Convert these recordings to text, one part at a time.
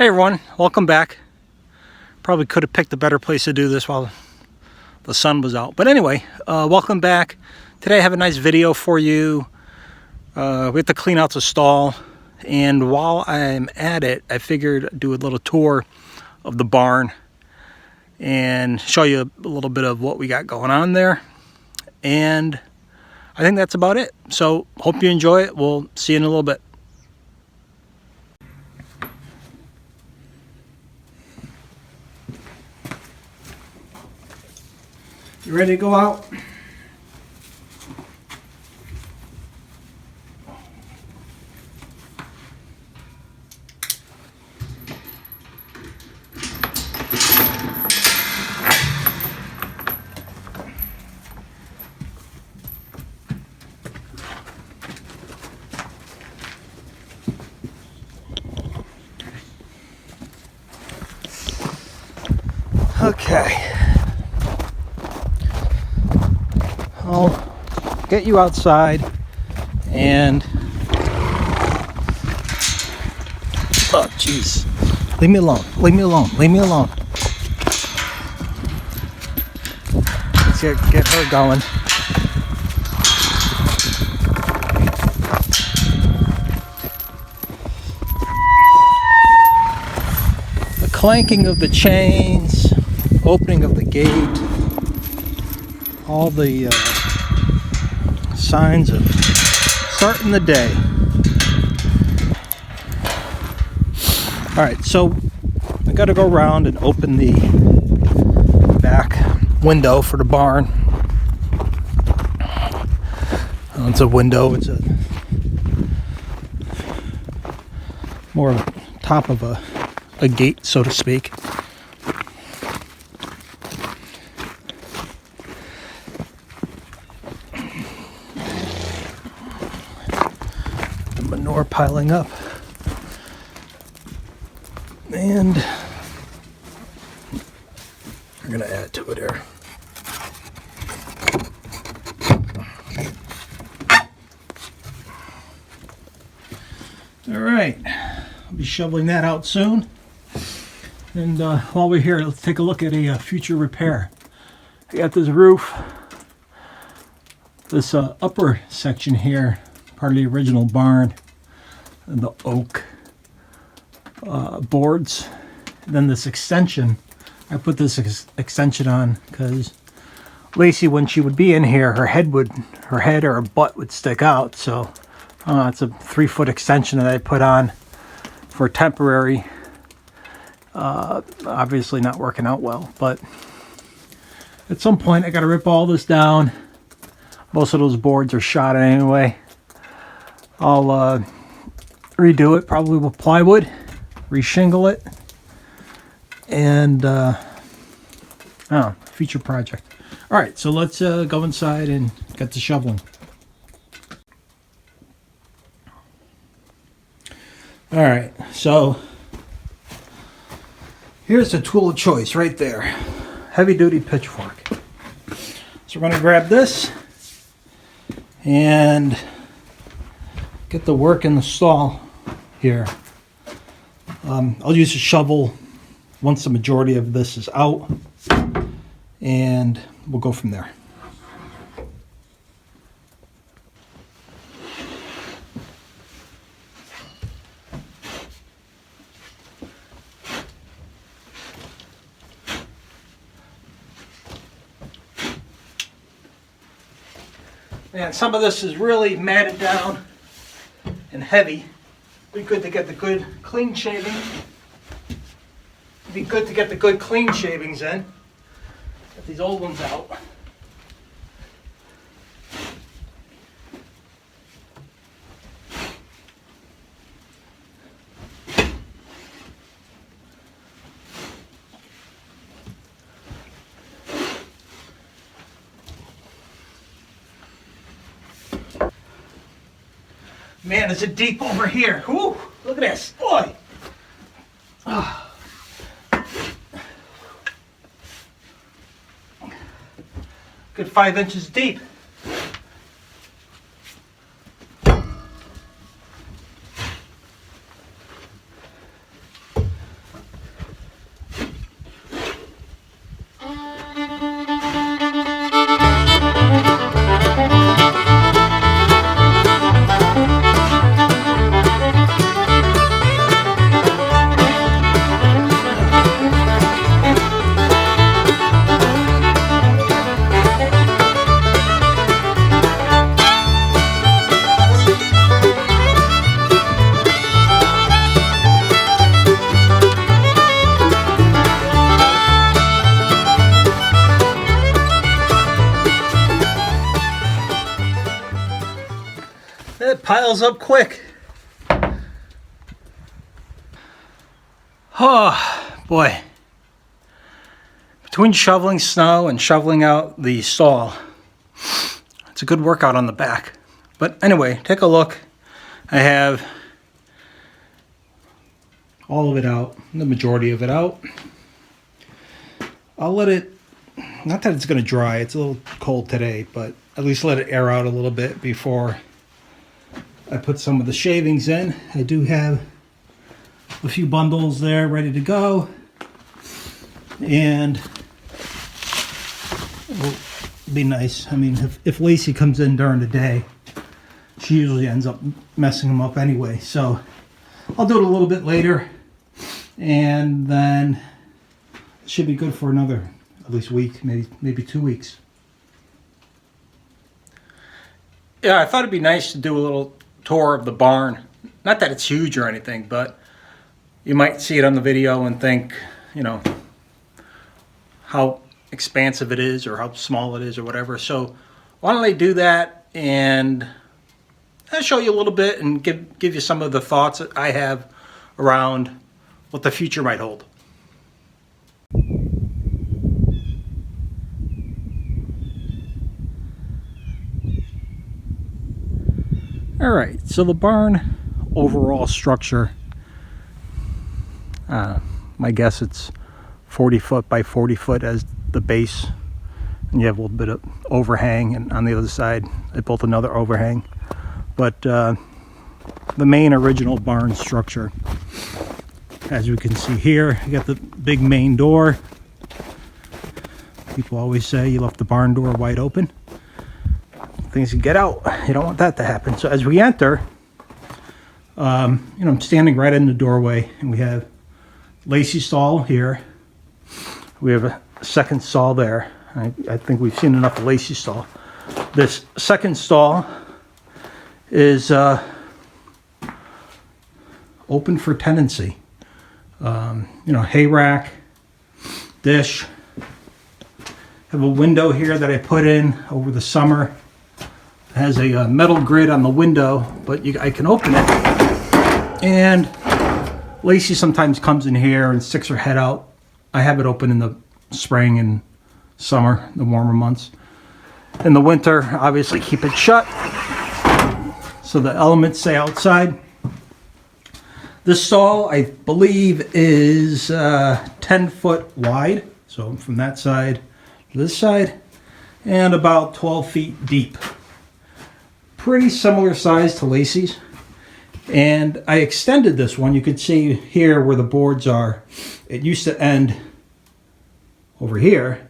Hey everyone, welcome back. Probably could have picked a better place to do this while the sun was out. But anyway, welcome back. Today I have a nice video for you. We have to clean out the stall. And while I'm at it, I figured I'd do a little tour of the barn and show you a little bit of what we got going on there. And I think that's about it. So hope you enjoy it. We'll see you in a little bit. You ready to go out? Okay. I'll get you outside and oh jeez, leave me alone, leave me alone, leave me alone. Let's get her going. The clanking of the chains, opening of the gate, all the signs of starting the day. All right, so I got to go around and open the back window for the barn. It's a window. It's a more top of a gate, so to speak. Manure piling up, and we're gonna add to it here. All right, I'll be shoveling that out soon. And while we're here, let's take a look at a future repair. I got this roof, this upper section here, part of the original barn, and the oak boards. And then this extension, I put this extension on because Lacey, when she would be in here, her head or her butt would stick out. So it's a 3-foot extension that I put on for temporary. Obviously not working out well, but at some point I got to rip all this down. Most of those boards are shot anyway. I'll redo it, probably with plywood, reshingle it, and future project. All right, so let's go inside and get to shoveling. All right, so here's the tool of choice right there, heavy-duty pitchfork. So we're going to grab this and get the work in the stall here. I'll use a shovel once the majority of this is out, and we'll go from there. And some of this is really matted down and heavy. Be good to get the good clean shaving. Be good to get the good clean shavings in. Get these old ones out. Man, is it deep over here. Whew, look at this. Boy. Oh. Good 5 inches deep. piles up quick. Oh, boy. Between shoveling snow and shoveling out the stall, it's a good workout on the back. But anyway, take a look. I have all of it out, the majority of it out. I'll let it, not that it's going to dry, it's a little cold today, but at least let it air out a little bit before I put some of the shavings in. I do have a few bundles there ready to go, and it'll be nice. I mean, if Lacey comes in during the day, she usually ends up messing them up anyway, so I'll do it a little bit later, and then it should be good for another at least week, maybe 2 weeks. Yeah, I thought it'd be nice to do a little tour of the barn. Not that it's huge or anything, but you might see it on the video and think, you know, how expansive it is or how small it is or whatever. So why don't I do that, and I'll show you a little bit and give you some of the thoughts that I have around what the future might hold. All right, so the barn overall structure, my guess it's 40 foot by 40 foot as the base, and you have a little bit of overhang, and on the other side I built another overhang. But the main original barn structure, as you can see here, you got the big main door. People always say you left the barn door wide open, things can get out. You don't want that to happen. So as we enter, you know, I'm standing right in the doorway, and we have Lacey's stall here. We have a second stall there. I think we've seen enough of Lacey's stall. This second stall is open for tenancy. You know, hay rack, dish. Have a window here that I put in over the summer. It has a metal grid on the window, but I can open it. And Lacey sometimes comes in here and sticks her head out. I have it open in the spring and summer, the warmer months. In the winter, obviously keep it shut so the elements stay outside. This stall, I believe, is 10 foot wide. So from that side to this side, and about 12 feet deep. Pretty similar size to Lacey's. And I extended this one. You can see here where the boards are. It used to end over here,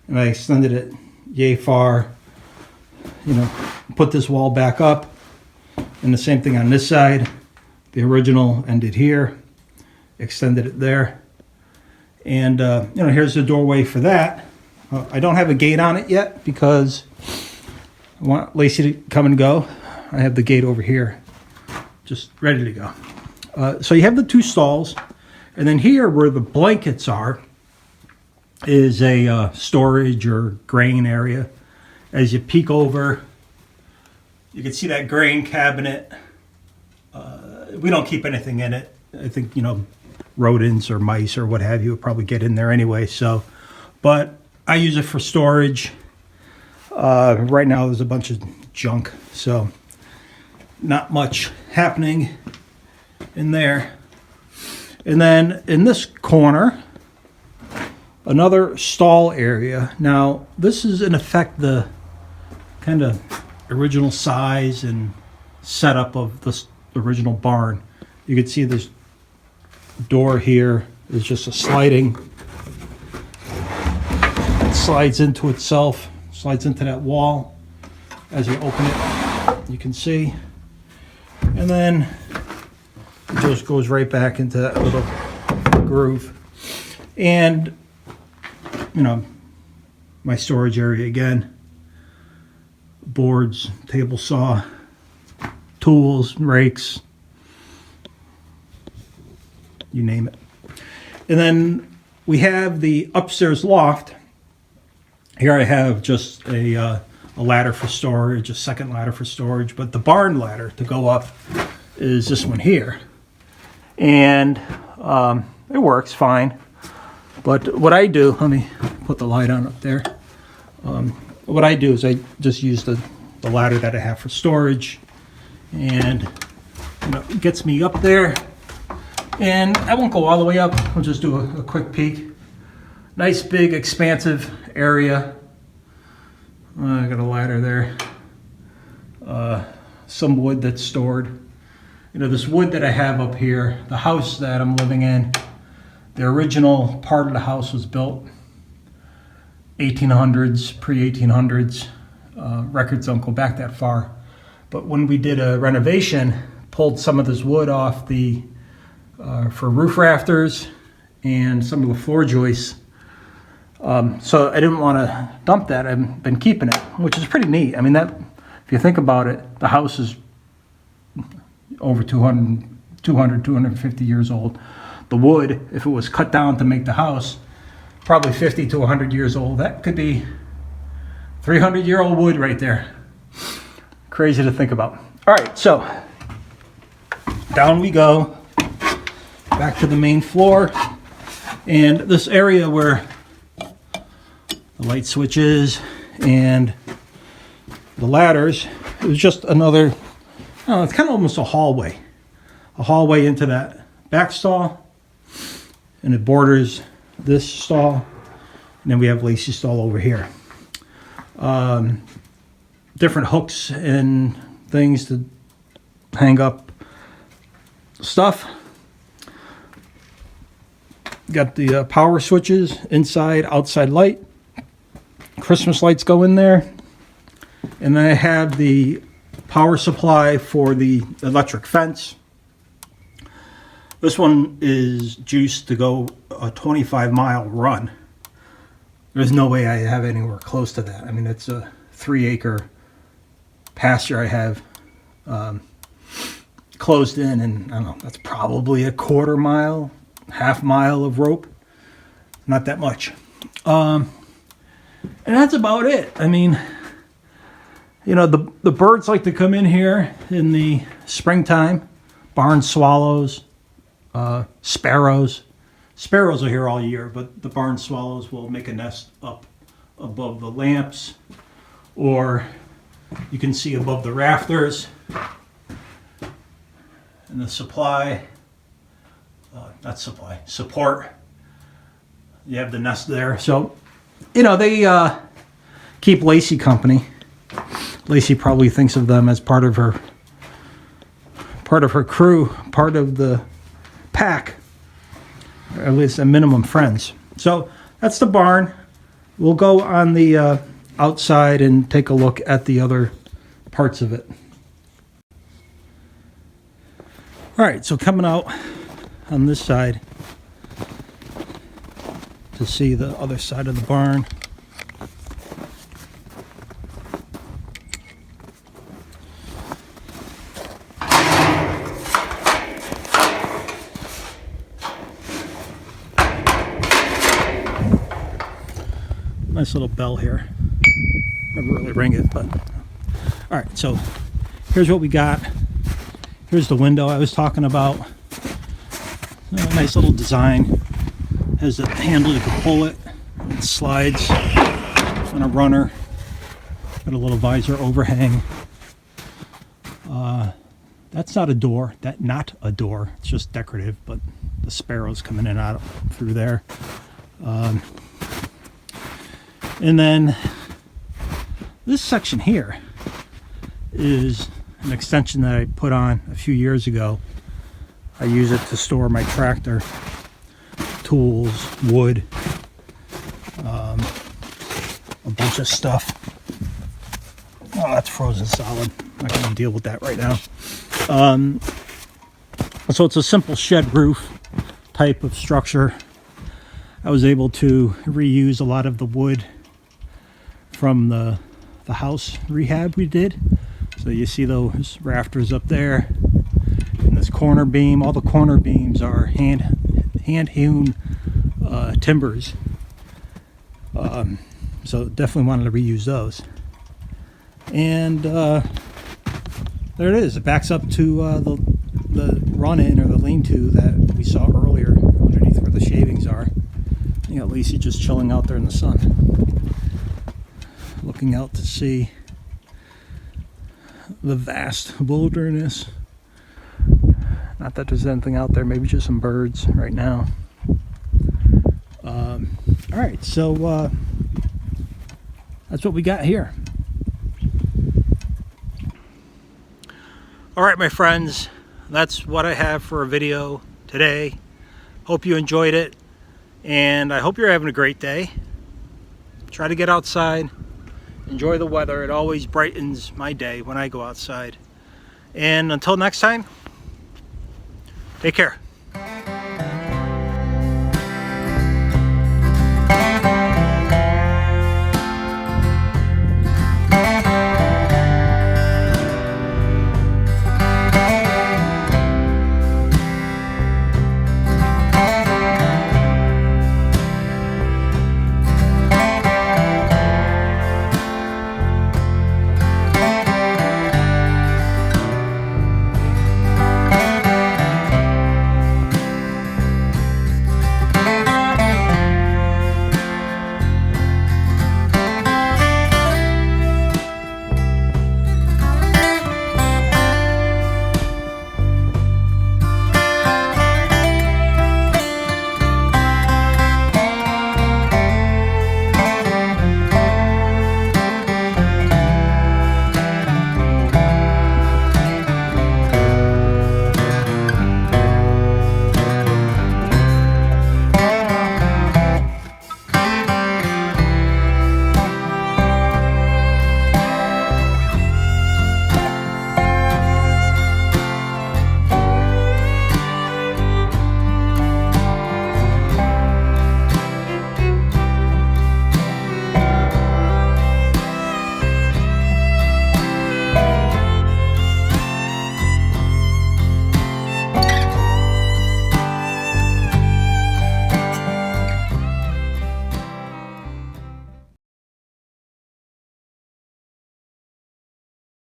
and I extended it yay far, you know, put this wall back up, and the same thing on this side. The original ended here, extended it there, and you know, here's the doorway for that. I don't have a gate on it yet because I want Lacey to come and go. I have the gate over here, just ready to go. So you have the two stalls, and then here where the blankets are is a storage or grain area. As you peek over, you can see that grain cabinet. We don't keep anything in it. I think, you know, rodents or mice or what have you would probably get in there anyway. So, but I use it for storage. Right now there's a bunch of junk, so not much happening in there. And then in this corner, another stall area. Now this is in effect the kind of original size and setup of this original barn. You can see this door here is just a sliding. It slides into itself, slides into that wall. As you open it, you can see. And then it just goes right back into that little groove. And, you know, my storage area again. Boards, table saw, tools, rakes, you name it. And then we have the upstairs loft. Here I have just a a ladder for storage, a second ladder for storage, but the barn ladder to go up is this one here. And it works fine. But what I do, let me put the light on up there. What I do is I just use the ladder that I have for storage, and it gets me up there. And I won't go all the way up. I'll just do a quick peek. Nice big expansive area. I got a ladder there. Some wood that's stored. This wood that I have up here, the house that I'm living in, the original part of the house was built 1800s, pre-1800s. Records don't go back that far. But when we did a renovation, pulled some of this wood off for roof rafters and some of the floor joists. So I didn't want to dump that. I've been keeping it, which is pretty neat. I mean, that, if you think about it, the house is over 250 years old. The wood, if it was cut down to make the house, probably 50 to 100 years old. That could be 300-year-old wood right there. Crazy to think about. All right, so down we go, back to the main floor. And this area where the light switches and the ladders, it was just another, it's kind of almost a hallway into that back stall, and it borders this stall, and then we have Lacey's stall over here. Different hooks and things to hang up stuff. Got the power switches, inside, outside light. Christmas lights go in there. And then I have the power supply for the electric fence. This one is juiced to go a 25-mile run. There's no way I have anywhere close to that. I mean, it's a 3-acre pasture I have closed in, and I don't know, that's probably a quarter mile, half mile of rope. Not that much. And that's about it. I mean, the birds like to come in here in the springtime. Barn swallows, sparrows. Sparrows are here all year, but the barn swallows will make a nest up above the lamps, or you can see above the rafters. And the support. You have the nest there. So, they keep Lacey company. Lacey probably thinks of them as part of her crew, part of the pack, or at least a minimum friends. So that's the barn. We'll go on the outside and take a look at the other parts of it. All right, so coming out on this side to see the other side of the barn. Nice little bell here. Never really ring it, but all right. So here's what we got. Here's the window I was talking about. Nice little design. Has a handle, you can pull it. It slides on a runner. Got a little visor overhang. That's not a door. Not a door. It's just decorative, but the sparrows coming in and out through there. And then this section here is an extension that I put on a few years ago. I use it to store my tractor, tools, wood, a bunch of stuff. Oh, that's frozen solid. I'm not going to deal with that right now. So it's a simple shed roof type of structure. I was able to reuse a lot of the wood from the house rehab we did. So you see those rafters up there, and this corner beam. All the corner beams are hand-hewn timbers. So definitely wanted to reuse those. And there it is. It backs up to the run-in or the lean-to that we saw earlier underneath where the shavings are. You know, Lacey just chilling out there in the sun, looking out to see the vast wilderness. Not that there's anything out there, maybe just some birds right now. All right, so that's what we got here. All right, my friends, that's what I have for a video today. Hope you enjoyed it, and I hope you're having a great day. Try to get outside, enjoy the weather. It always brightens my day when I go outside. And until next time, take care.